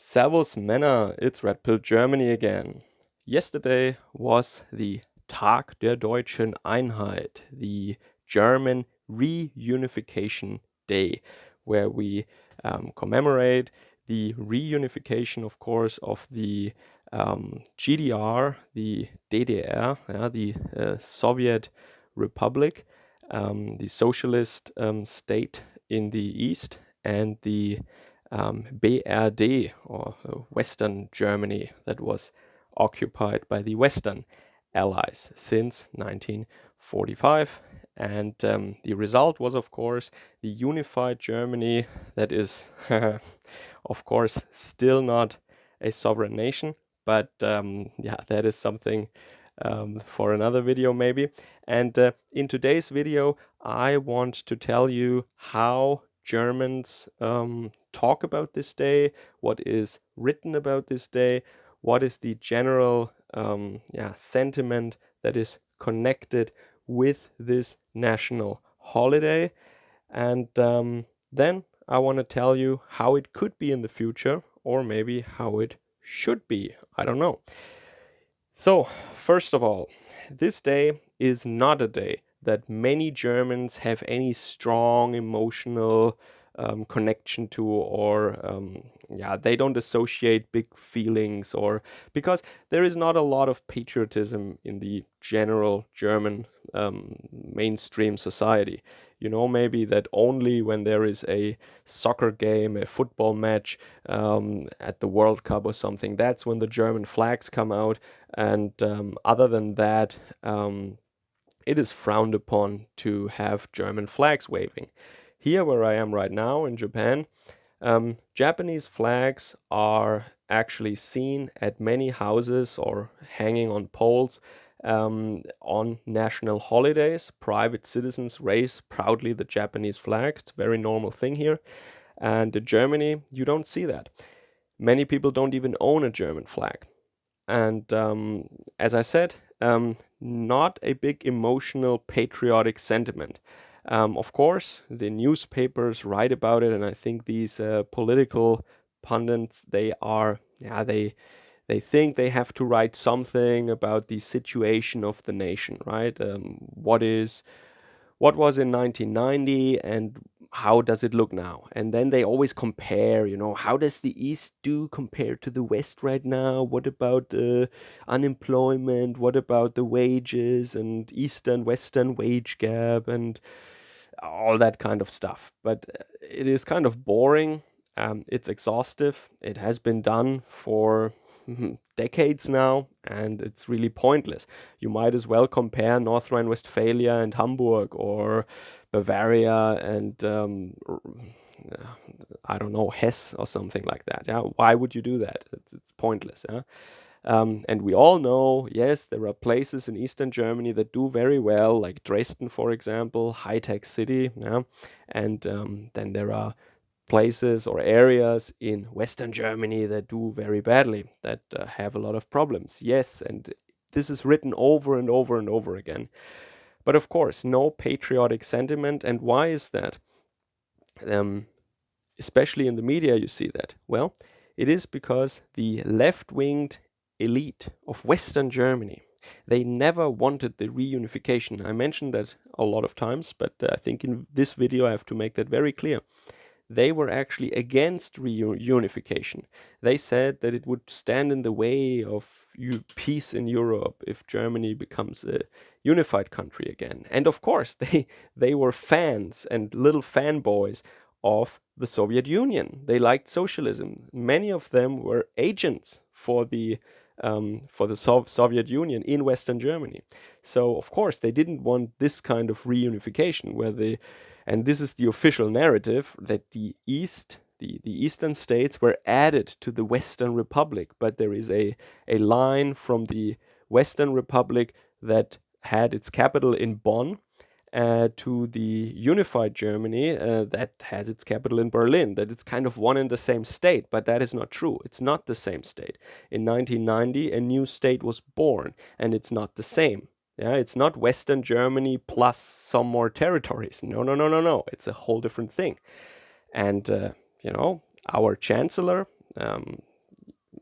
Servus Männer, it's Red Pill Germany again. Yesterday was the Tag der Deutschen Einheit, the German Reunification Day, where we commemorate the reunification, of course, of the GDR, the DDR, the Soviet Republic, the socialist state in the east, and the BRD, or Western Germany, that was occupied by the Western Allies since 1945. And the result was, of course, the unified Germany that is, of course, still not a sovereign nation. But that is something for another video maybe. And in today's video, I want to tell you how Germans talk about this day, what is written about this day, what is the general sentiment that is connected with this national holiday. And then I want to tell you how it could be in the future, or maybe how it should be. I don't know. So, first of all, this day is not a day that many Germans have any strong emotional connection to, or they don't associate big feelings, or because there is not a lot of patriotism in the general German mainstream society. You know, maybe that only when there is a soccer game, a football match at the World Cup or something, that's when the German flags come out. And other than that, it is frowned upon to have German flags waving. Here, where I am right now in Japan, Japanese flags are actually seen at many houses or hanging on poles on national holidays. Private citizens raise proudly the Japanese flag. It's a very normal thing here. And in Germany, you don't see that. Many people don't even own a German flag. And as I said, not a big emotional patriotic sentiment. Of course, the newspapers write about it, and I think these political pundits, they think they have to write something about the situation of the nation, right? What was in 1990 and how does it look now? And then they always compare, how does the East do compared to the West right now? What about unemployment? What about the wages and Eastern, Western wage gap and all that kind of stuff? But it is kind of boring. It's exhaustive. It has been done for decades now, and it's really pointless. You might as well compare North Rhine-Westphalia and Hamburg, or Bavaria and I don't know, Hesse or something like that. Yeah, why would you do that? It's pointless. Yeah. And we all know, yes, there are places in Eastern Germany that do very well, like Dresden, for example, high-tech city. Yeah, and then there are places or areas in Western Germany that do very badly, that have a lot of problems. Yes, and this is written over and over and over again. But of course, no patriotic sentiment. And why is that? Especially in the media, you see that. Well, it is because the left-winged elite of Western Germany, they never wanted the reunification. I mentioned that a lot of times, but I think in this video I have to make that very clear. They were actually against reunification. They said that it would stand in the way of peace in Europe if Germany becomes a unified country again. And of course, they were fans and little fanboys of the Soviet Union. They liked socialism. Many of them were agents for the Soviet Union in Western Germany. So of course they didn't want this kind of reunification and this is the official narrative, that the eastern states were added to the Western Republic, but there is a line from the Western Republic that had its capital in Bonn to the unified Germany that has its capital in Berlin, that it's kind of one and the same state, but that is not true. It's not the same state. In 1990, a new state was born, and it's not the same. Yeah, it's not Western Germany plus some more territories. No. It's a whole different thing. And, our chancellor,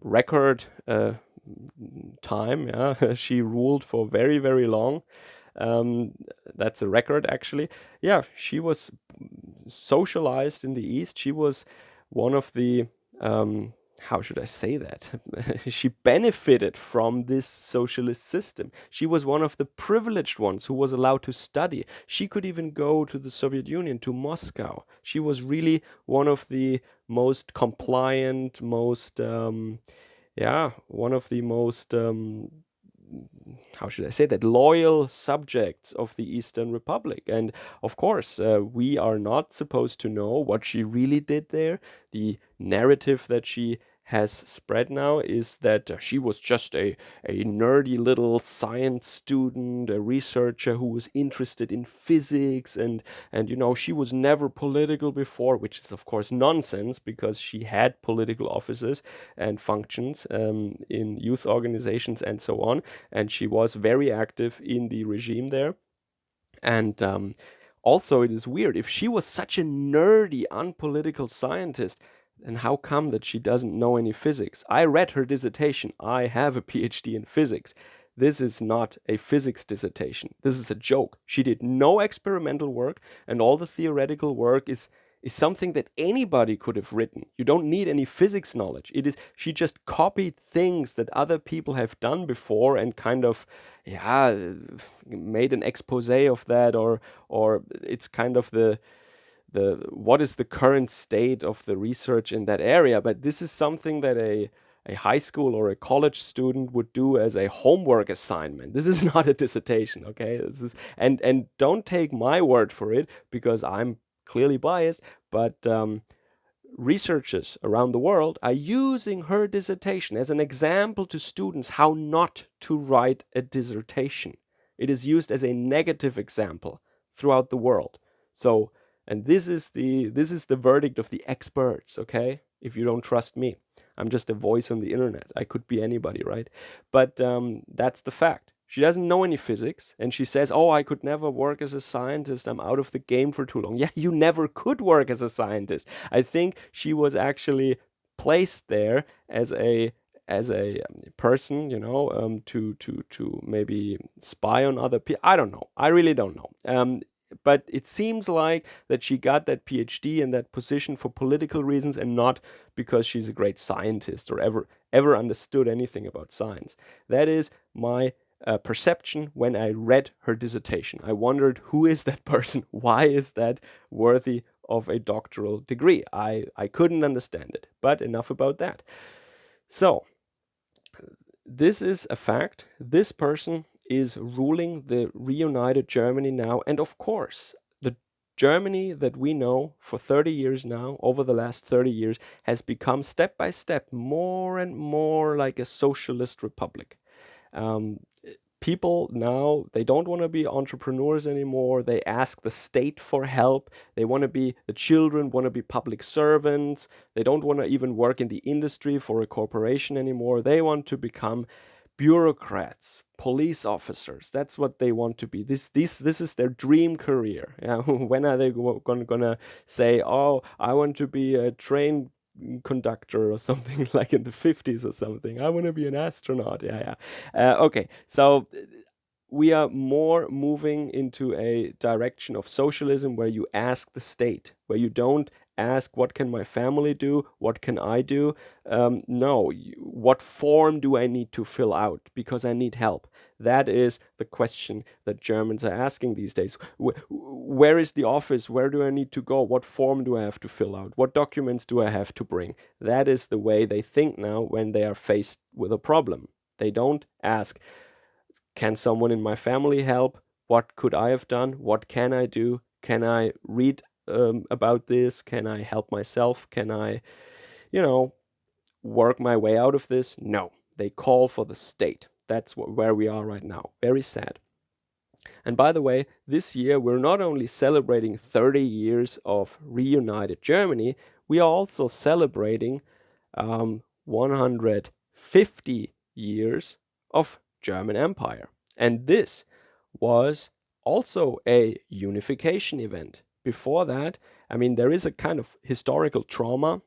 record time. Yeah, she ruled for very, very long. Um, that's a record, actually. Yeah, she was socialized in the East. She was one of the, how should I say that? She benefited from this socialist system. She was one of the privileged ones who was allowed to study. She could even go to the Soviet Union, to Moscow. She was really one of the most compliant, most, yeah, one of the most, how should I say that, loyal subjects of the Eastern Republic. And of course, we are not supposed to know what she really did there. The narrative that she has spread now is that she was just a nerdy little science student, a researcher who was interested in physics, and she was never political before, which is of course nonsense, because she had political offices and functions in youth organizations and so on, and she was very active in the regime there. And also, it is weird, if she was such a nerdy, unpolitical scientist, then how come that she doesn't know any physics? I read her dissertation. I have a PhD in physics. This is not a physics dissertation. This is a joke. She did no experimental work, and all the theoretical work is something that anybody could have written. You don't need any physics knowledge. It is she just copied things that other people have done before and kind of, yeah, made an expose of that, or it's kind of the what is the current state of the research in that area. But this is something that a high school or a college student would do as a homework assignment. This is not a dissertation, okay? This is, and don't take my word for it, because I'm clearly biased, but researchers around the world are using her dissertation as an example to students how not to write a dissertation. It is used as a negative example throughout the world. So, and this is the verdict of the experts, okay? If you don't trust me, I'm just a voice on the internet. I could be anybody, right? But that's the fact. She doesn't know any physics, and she says, "Oh, I could never work as a scientist. I'm out of the game for too long." Yeah, you never could work as a scientist. I think she was actually placed there as a person, to maybe spy on other people. I don't know. I really don't know. But it seems like that she got that PhD and that position for political reasons, and not because she's a great scientist or ever understood anything about science. That is my perception when I read her dissertation. I wondered, who is that person? Why is that worthy of a doctoral degree? I couldn't understand it. But enough about that. So, this is a fact. This person is ruling the reunited Germany now. And of course, the Germany that we know for 30 years now, over the last 30 years, has become step by step more and more like a socialist republic. Um, People now, they don't want to be entrepreneurs anymore. They ask the state for help. The children want to be public servants. They don't want to even work in the industry for a corporation anymore. They want to become bureaucrats, police officers. That's what they want to be. This is their dream career. Yeah. When are they gonna say, "Oh, I want to be a train conductor," or something, like in the 50s or something? "I want to be an astronaut." Yeah, yeah. Okay, so we are more moving into a direction of socialism where you ask the state, where you don't ask, what can my family do? What can I do? No, what form do I need to fill out because I need help? That is the question that Germans are asking these days. Where is the office? Where do I need to go? What form do I have to fill out? What documents do I have to bring? That is the way they think now when they are faced with a problem. They don't ask, can someone in my family help? What could I have done? What can I do? Can I read about this? Can I help myself? Can I, work my way out of this? No, they call for the state. That's where we are right now. Very sad. And by the way, this year we're not only celebrating 30 years of reunited Germany, we are also celebrating 150 years of German Empire. And this was also a unification event. Before that, I mean, there is a kind of historical trauma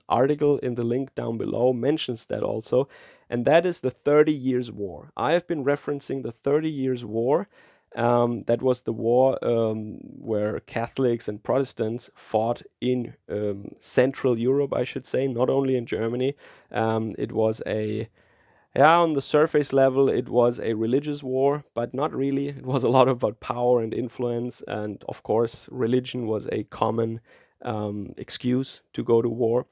article in the link down below mentions that also, and that is the 30 Years' War. I have been referencing the 30 Years' War. That was the war where Catholics and Protestants fought in Central Europe, I should say, not only in Germany. It was on the surface level, it was a religious war, but not really. It was a lot about power and influence, and of course, religion was a common excuse to go to war.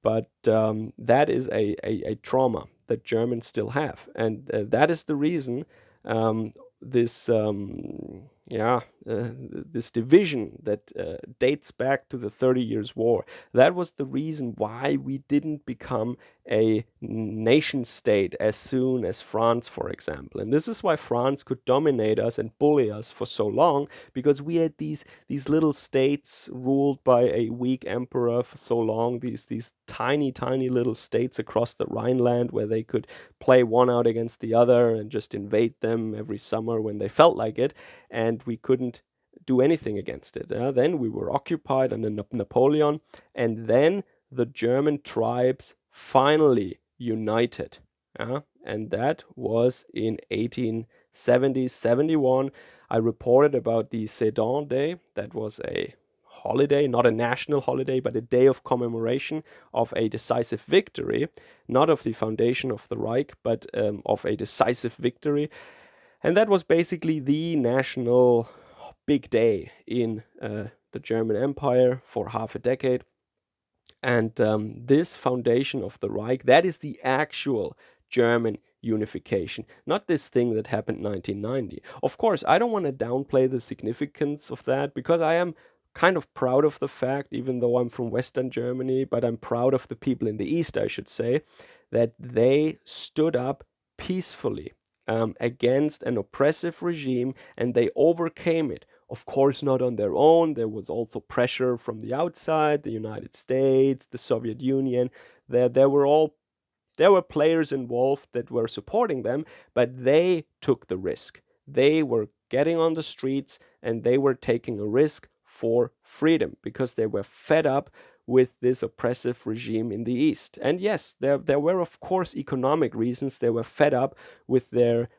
But that is a trauma that Germans still have, and that is the reason um, this this division that dates back to the 30 Years' War. That was the reason why we didn't become a nation state as soon as France, for example. And this is why France could dominate us and bully us for so long, because we had these little states ruled by a weak emperor for so long, these tiny little states across the Rhineland where they could play one out against the other and just invade them every summer when they felt like it, and we couldn't do anything against it. Then we were occupied under Napoleon, and then the German tribes finally united. And that was in 1870-71. I reported about the Sedan Day. That was a holiday, not a national holiday, but a day of commemoration of a decisive victory, not of the foundation of the Reich, but of a decisive victory. And that was basically the national big day in the German Empire for half a decade. And this foundation of the Reich, that is the actual German unification, not this thing that happened in 1990. Of course, I don't want to downplay the significance of that, because I am kind of proud of the fact, even though I'm from Western Germany, but I'm proud of the people in the East, I should say, that they stood up peacefully against an oppressive regime, and they overcame it. Of course, not on their own. There was also pressure from the outside, the United States, the Soviet Union. There were players involved that were supporting them, but they took the risk. They were getting on the streets and they were taking a risk for freedom because they were fed up with this oppressive regime in the East. And yes, there were of course economic reasons. They were fed up with their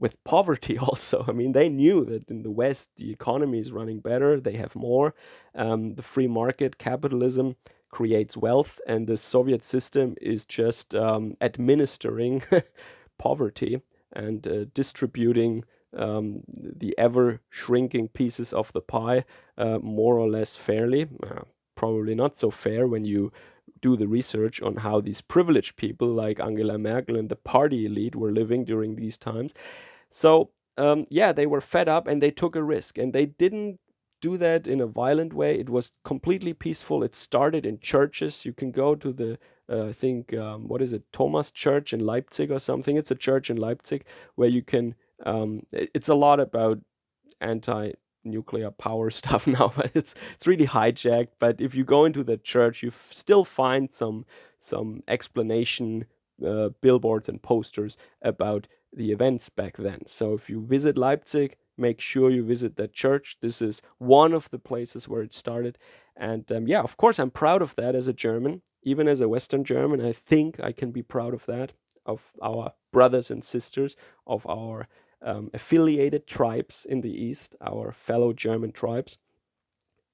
with poverty also. I mean, they knew that in the West the economy is running better. They have more. The free market capitalism creates wealth, and the Soviet system is just administering poverty and distributing the ever shrinking pieces of the pie more or less fairly. Probably not so fair when you do the research on how these privileged people like Angela Merkel and the party elite were living during these times. So they were fed up and they took a risk, and they didn't do that in a violent way. It was completely peaceful. It started in churches. You can go to the I think what is it, Thomas Church in Leipzig or something. It's a church in Leipzig where you can it's a lot about anti-nuclear power stuff now, but it's really hijacked. But if you go into the church, you still find some explanation billboards and posters about the events back then. So if you visit Leipzig, make sure you visit that church. This is one of the places where it started. And of course, I'm proud of that as a German. Even as a Western German, I think I can be proud of that, of our brothers and sisters, of our affiliated tribes in the East, our fellow German tribes.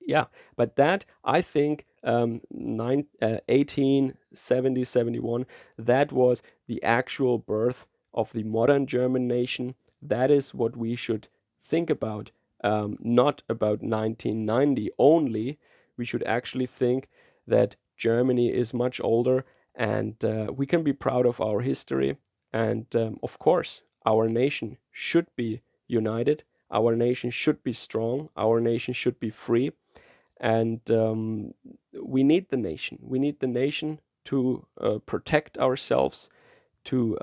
Yeah, but that, I think, 1870, 71, that was the actual birth of the modern German nation. That is what we should think about, not about 1990 only. We should actually think that Germany is much older, and we can be proud of our history. And of course, our nation should be united. Our nation should be strong. Our nation should be free. And we need the nation. We need the nation to protect ourselves, to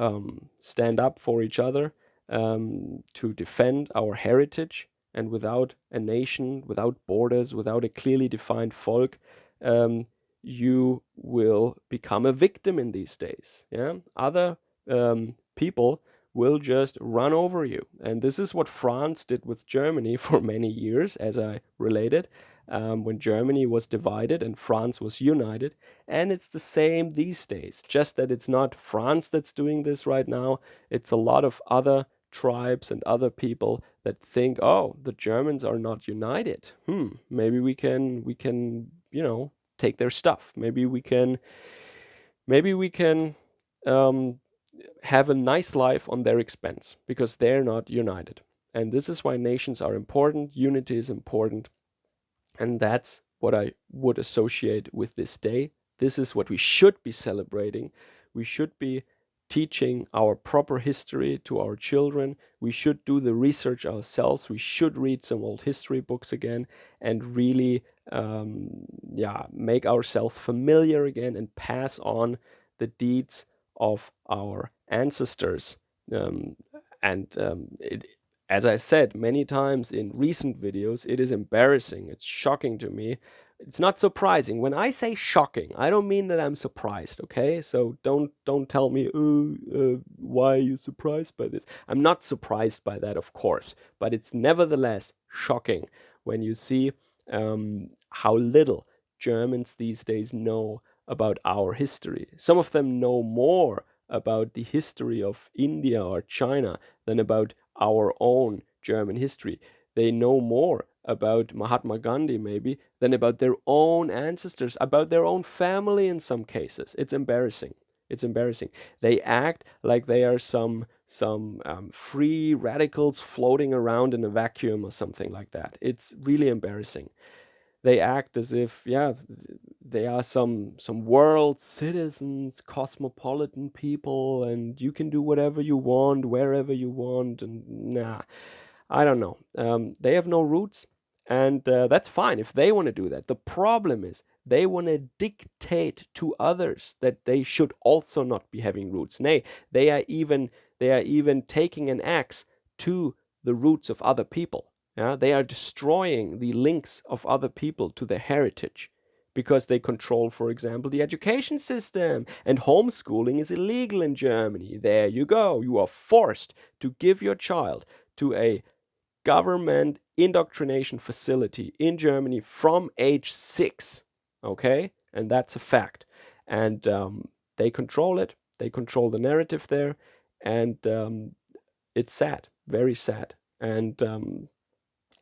stand up for each other, to defend our heritage. And without a nation, without borders, without a clearly defined folk, you will become a victim in these days. Yeah, other people will just run over you, and this is what France did with Germany for many years, as I related. when Germany was divided and France was united. And it's the same these days, just that it's not France that's doing this right now. It's a lot of other tribes and other people that think, oh, the Germans are not united. Maybe we can, take their stuff. Maybe we can um, have a nice life on their expense because they're not united. And this is why nations are important. Unity is important. And that's what I would associate with this day. This is what we should be celebrating. We should be teaching our proper history to our children. We should do the research ourselves. We should read some old history books again and really, make ourselves familiar again and pass on the deeds of our ancestors. Um, and as I said many times in recent videos, it is embarrassing. It's shocking to me. It's not surprising. When I say shocking, I don't mean that I'm surprised, okay? So don't tell me, oh, why are you surprised by this? I'm not surprised by that, of course, but it's nevertheless shocking when you see how little Germans these days know about our history. Some of them know more about the history of India or China than about our own German history. They know more about Mahatma Gandhi, maybe, than about their own ancestors, about their own family in some cases. It's embarrassing. It's embarrassing. They act like they are some free radicals floating around in a vacuum or something like that. It's really embarrassing. They act as if, yeah, they are some world citizens, cosmopolitan people, and you can do whatever you want, wherever you want, and nah, I don't know. They have no roots, and that's fine if they want to do that. The problem is they want to dictate to others that they should also not be having roots. Nay, they are even taking an axe to the roots of other people. Yeah, they are destroying the links of other people to their heritage because they control, for example, the education system. And homeschooling is illegal in Germany. There you go. You are forced to give your child to a government indoctrination facility in Germany from age 6. Okay? And that's a fact. And they control it, they control the narrative there. And it's sad, very sad. And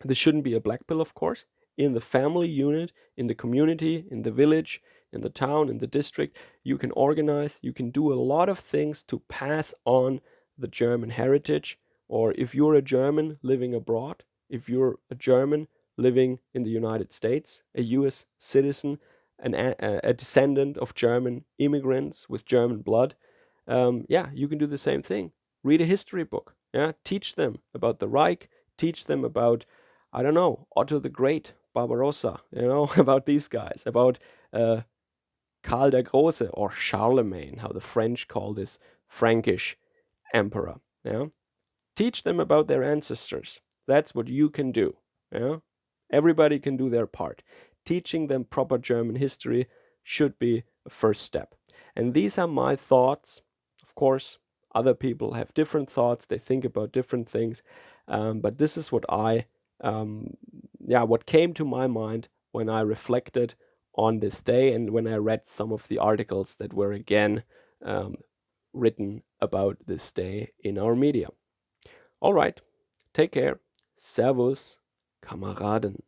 this shouldn't be a black pill, of course. In the family unit, in the community, in the village, in the town, in the district, you can organize, you can do a lot of things to pass on the German heritage. Or if you're a German living abroad, if you're a German living in the United States, a US citizen, a descendant of German immigrants with German blood, you can do the same thing. Read a history book. Yeah, teach them about the Reich, teach them about, I don't know, Otto the Great, Barbarossa, about these guys, about uh, Karl der Große or Charlemagne, how the French call this Frankish emperor. Yeah, teach them about their ancestors. That's what you can do. Yeah, everybody can do their part. Teaching them proper German history should be a first step. And these are my thoughts. Of course, other people have different thoughts. They think about different things. But this is what came to my mind when I reflected on this day and when I read some of the articles that were again written about this day in our media. All right, take care. Servus, Kameraden.